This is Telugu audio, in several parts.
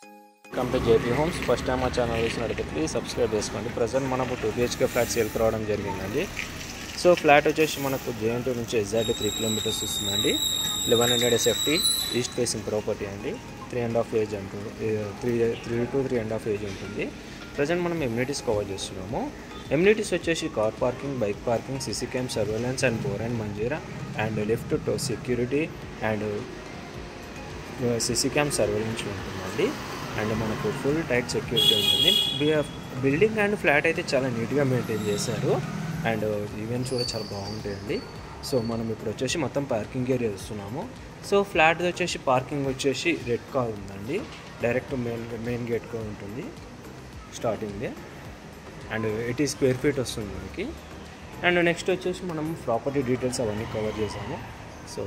Welcome to JP homes. First time మా ఛానల్ చూసినట్లయితే ప్లీజ్ సబ్స్క్రైబ్ చేసుకోండి. ప్రజెంట్ మనకు 2 BHK ఫ్లాట్ సేల్కి రావడం జరిగిందండి. సో ఫ్లాట్ వచ్చేసి మనకు JNT నుంచి ఎగ్జాక్ట్లీ 3 కిలోమీటర్స్ వస్తుందండి. 1100 SFT ఈస్ట్ ఫేసింగ్ ప్రాపర్టీ అండి. 3.5 ఏజ్ ఉంటుంది, 3 to 3.5 ఏజ్ ఉంటుంది. ప్రజెంట్ మనం ఎమ్యూనిటీస్ కవర్ చేస్తున్నాము. ఎమ్యూనిటీస్ వచ్చేసి car parking, bike parking, CC cam surveillance and bore and Manjira and lift to security and CC cam surveillance ఉంటుందండి. అండ్ మనకు ఫుల్ టైట్ సెక్యూరిటీ ఉంటుంది. బిల్డింగ్ అండ్ ఫ్లాట్ అయితే చాలా నీట్గా మెయింటైన్ చేశారు అండ్ ఈవెంట్స్ కూడా చాలా బాగుంటాయండి. సో మనం ఇప్పుడు వచ్చేసి మొత్తం పార్కింగ్ ఏరియా వస్తున్నాము. సో ఫ్లాట్ వచ్చేసి పార్కింగ్ వచ్చేసి రెడ్ కార్ ఉందండి. డైరెక్ట్ మెయిన్ గేట్గా ఉంటుంది స్టార్టింగ్దే. అండ్ 80 స్క్వేర్ ఫీట్ వస్తుంది మనకి. అండ్ నెక్స్ట్ వచ్చేసి మనం ప్రాపర్టీ డీటెయిల్స్ అవన్నీ కవర్ చేసాము. So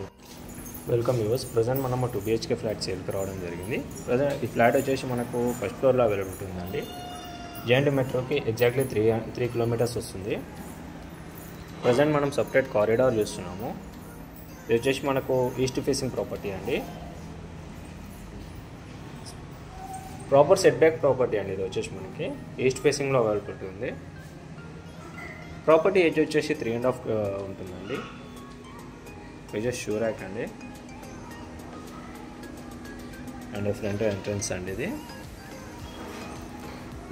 welcome yours. ప్రజెంట్ మనం 2 BHK ఫ్లాట్ సేల్కి రావడం జరిగింది. ప్రజెంట్ ఈ ఫ్లాట్ వచ్చేసి మనకు ఫస్ట్ ఫ్లోర్లో అవైలబుల్ ఉందండి. JNT మెట్రోకి ఎగ్జాక్ట్లీ 3 కిలోమీటర్స్ వస్తుంది. ప్రజెంట్ మనం సపరేట్ కారిడార్ చూస్తున్నాము. ఇది వచ్చేసి మనకు ఈస్ట్ ఫేసింగ్ ప్రాపర్టీ అండి. ప్రాపర్ సెట్ బ్యాక్ ప్రాపర్టీ అండి. ఇది వచ్చేసి మనకి ఈస్ట్ ఫేసింగ్లో అవైలబుల్ ఉంది. ప్రాపర్టీ ఏజ్ వచ్చేసి 3.5 ఉంటుందండి. ఇది షూరాక్ అండి. అండ్ ఫ్రంట్ ఎంట్రన్స్ అండి. ఇది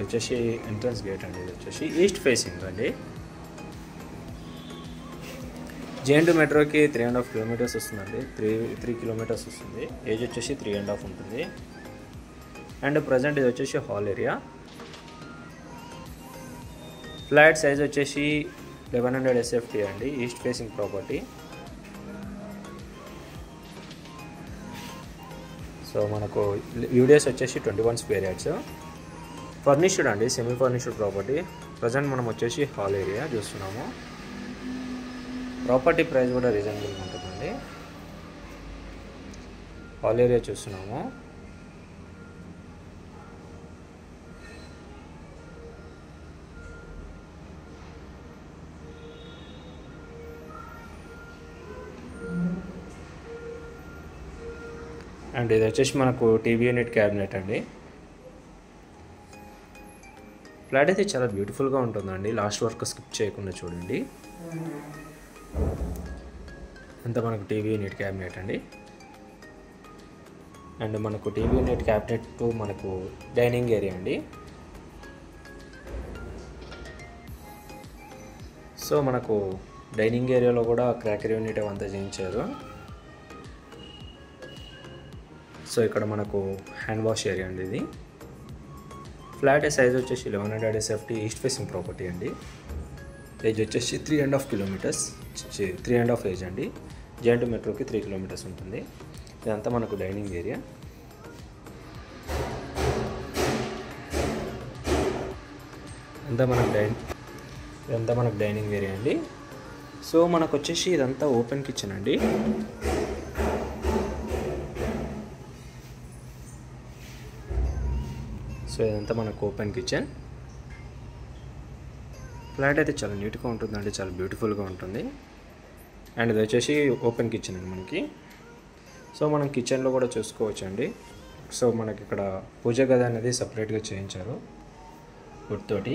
వచ్చేసి ఎంట్రన్స్ గేట్ అండి. ఇది వచ్చేసి ఈస్ట్ ఫేసింగ్ అండి. JNT మెట్రోకి 3.5 కిలోమీటర్స్ వస్తుందండి. 3 కిలోమీటర్స్ వస్తుంది. ఏజ్ వచ్చేసి 3.5 ఉంటుంది. అండ్ ప్రజెంట్ ఇది వచ్చేసి హాల్ ఏరియా. ఫ్లాట్ సైజ్ వచ్చేసి 1100 SFT అండి. East facing property. సో మనకు యూడిఎస్ వచ్చేసి 21 స్క్వేర్ యార్డ్స్. ఫర్నిష్డ్ అండి, సెమీ ఫర్నిష్డ్ ప్రాపర్టీ. ప్రజెంట్ మనం వచ్చేసి హాల్ ఏరియా చూస్తున్నాము. ప్రాపర్టీ ప్రైస్ కూడా రీజనబుల్గా ఉంటుందండి. హాల్ ఏరియా చూస్తున్నాము. అండ్ ఇది వచ్చేసి మనకు టీవీ యూనిట్ క్యాబినెట్ అండి. ఫ్లాట్ అయితే చాలా బ్యూటిఫుల్గా ఉంటుందండి. లాస్ట్ వర్క్ స్కిప్ చేయకుండా చూడండి. అంతా మనకు టీవీ యూనిట్ క్యాబినెట్ అండి. అండ్ మనకు టీవీ యూనిట్ క్యాబినెట్ టు మనకు డైనింగ్ ఏరియా అండి. సో మనకు డైనింగ్ ఏరియాలో కూడా క్రాకర్ యూనిట్ అవంతా చేయించారు. సో ఇక్కడ మనకు హ్యాండ్ వాష్ ఏరియా అండి. ఇది ఫ్లాట్ సైజ్ వచ్చేసి 1100 SFT ఈస్ట్ ఫేసింగ్ ప్రాపర్టీ అండి. ఏజ్ వచ్చేసి 3.5 కిలోమీటర్స్, 3.5 ఏజ్ అండి. JNT మెట్రోకి 3 కిలోమీటర్స్ ఉంటుంది. ఇదంతా మనకు డైనింగ్ ఏరియా. ఇదంతా మనకు డైనింగ్ ఏరియా అండి. సో మనకు వచ్చేసి ఇదంతా ఓపెన్ కిచెన్ అండి. సో ఇదంతా మనకు ఓపెన్ కిచెన్. ఫ్లాట్ అయితే చాలా నీట్గా ఉంటుందండి, చాలా బ్యూటిఫుల్గా ఉంటుంది. అండ్ ఇది వచ్చేసి ఓపెన్ కిచెన్ అండి మనకి. సో మనం కిచెన్లో కూడా చూసుకోవచ్చు అండి. సో మనకి ఇక్కడ పూజ గది అనేది సపరేట్గా చేయించారు వుడ్ తోటి.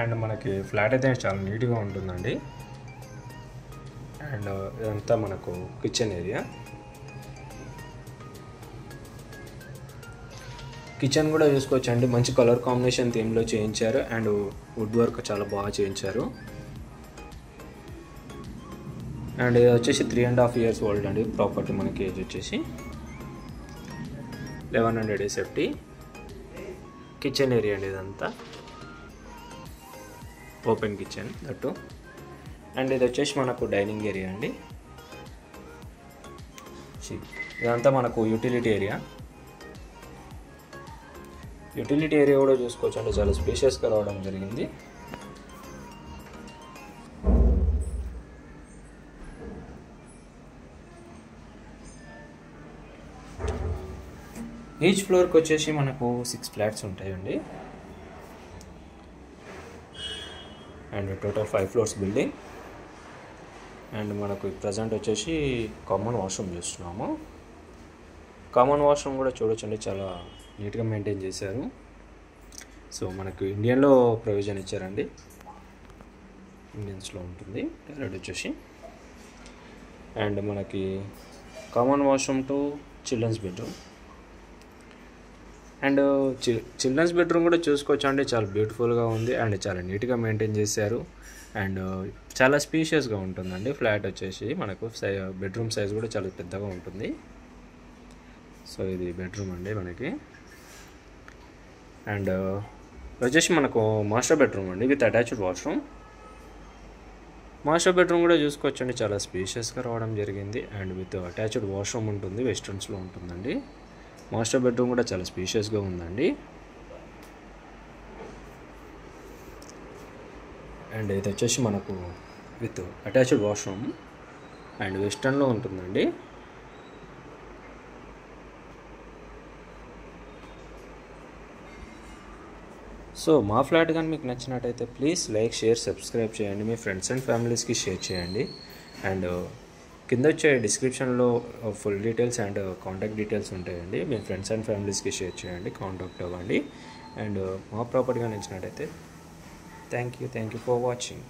అండ్ మనకి ఫ్లాట్ అయితే చాలా నీట్గా ఉంటుందండి. అండ్ ఇదంతా మనకు కిచెన్ ఏరియా. కిచెన్ కూడా చూసుకోవచ్చు అండి. మంచి కలర్ కాంబినేషన్ థీమ్లో చేయించారు అండ్ వుడ్ వర్క్ చాలా బాగా చేయించారు. అండ్ ఇది వచ్చేసి 3.5 years ఓల్డ్ అండి ప్రాపర్టీ. మనకి ఏజ్ వచ్చేసి 1100 SFT. కిచెన్ ఏరియా అండి. ఇదంతా ఓపెన్ కిచెన్ దట్టు. అండ్ ఇది వచ్చేసి మనకు డైనింగ్ ఏరియా అండి. ఇదంతా మనకు యూటిలిటీ ఏరియా. యూటిలిటీ ఏరియా కూడా చూసుకోవచ్చు అంటే చాలా స్పేషియస్గా రావడం జరిగింది. ఈచ్ ఫ్లోర్కి వచ్చేసి మనకు 6 ఫ్లాట్స్ ఉంటాయండి. And total 5 floors building. And మనకు ప్రజెంట్ వచ్చేసి కామన్ వాష్రూమ్ చూస్తున్నాము. కామన్ వాష్రూమ్ కూడా చూడొచ్చండి, చాలా నీట్గా మెయింటైన్ చేశారు. సో మనకు ఇండియన్లో ప్రొవిజన్ ఇచ్చారండి, ఇండియన్స్లో ఉంటుంది టాయిలెట్ వచ్చేసి. అండ్ మనకి common washroom to children's bedroom. And children's bedroom కూడా చూసుకోవచ్చు అండి, చాలా బ్యూటిఫుల్గా ఉంది అండ్ చాలా నీట్గా మెయింటైన్ చేశారు. అండ్ చాలా స్పీషియస్గా ఉంటుందండి ఫ్లాట్ వచ్చేసి. మనకు బెడ్రూమ్ సైజ్ కూడా చాలా పెద్దగా ఉంటుంది. సో ఇది బెడ్రూమ్ అండి మనకి. అండ్ వచ్చేసి మనకు మాస్టర్ బెడ్రూమ్ అండి with attached washroom. Master bedroom కూడా చూసుకోవచ్చండి, చాలా స్పేషియస్గా రావడం జరిగింది అండ్ విత్ అటాచ్డ్ వాష్రూమ్ ఉంటుంది, వెస్టర్న్స్లో ఉంటుందండి. మాస్టర్ బెడ్రూమ్ కూడా చాలా స్పేషియస్గా ఉందండి. అండ్ ఇది వచ్చేసి మనకు విత్ అటాచ్డ్ వాష్రూమ్ అండ్ వెస్టర్న్లో ఉంటుందండి. సో మా ఫ్లాట్ కానీ మీకు నచ్చినట్టయితే ప్లీజ్ లైక్, షేర్, సబ్స్క్రైబ్ చేయండి. మీ ఫ్రెండ్స్ అండ్ ఫ్యామిలీస్కి షేర్ చేయండి. అండ్ కింద వచ్చే డిస్క్రిప్షన్లో full details and contact details ఉంటాయండి. మీ ఫ్రెండ్స్ అండ్ ఫ్యామిలీస్కి షేర్ చేయండి, కాంటాక్ట్ అవ్వండి. అండ్ మా ప్రాపర్టీగా నచ్చినట్టయితే థ్యాంక్ యూ ఫర్ వాచింగ్.